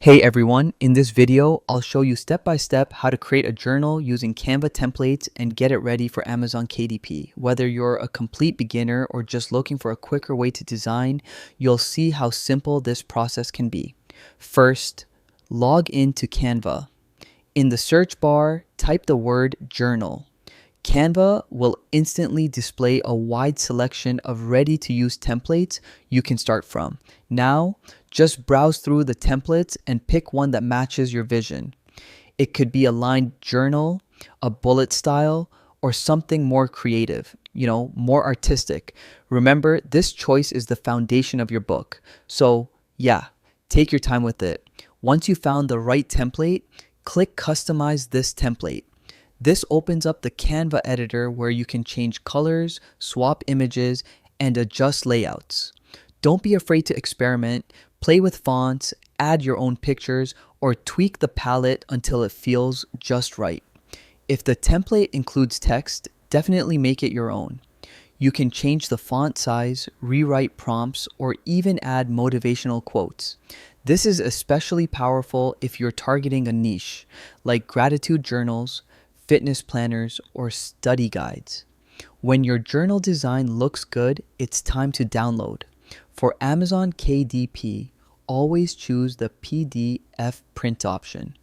Hey everyone, in this video, I'll show you step by step how to create a journal using Canva templates and get it ready for Amazon KDP. Whether you're a complete beginner or just looking for a quicker way to design, you'll see how simple this process can be. First, log into Canva. In the search bar, type the word journal. Canva will instantly display a wide selection of ready-to-use templates you can start from. Now, just browse through the templates and pick one that matches your vision. It could be a lined journal, a bullet style, or something more creative, more artistic. Remember, this choice is the foundation of your book. So, yeah, take your time with it. Once you found the right template, click Customize this template. This opens up the Canva editor where you can change colors, swap images, and adjust layouts. Don't be afraid to experiment, play with fonts, add your own pictures, or tweak the palette until it feels just right. If the template includes text, definitely make it your own. You can change the font size, rewrite prompts, or even add motivational quotes. This is especially powerful if you're targeting a niche, like gratitude journals, fitness planners, or study guides. When your journal design looks good, it's time to download. For Amazon KDP, always choose the PDF print option.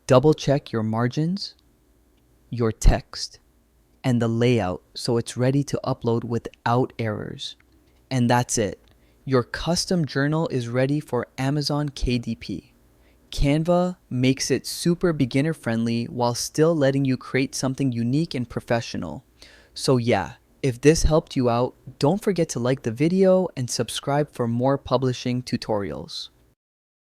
Double check your margins, your text, and the layout so it's ready to upload without errors. And that's it. Your custom journal is ready for Amazon KDP. Canva makes it super beginner friendly while still letting you create something unique and professional. So yeah, if this helped you out, don't forget to like the video and subscribe for more publishing tutorials.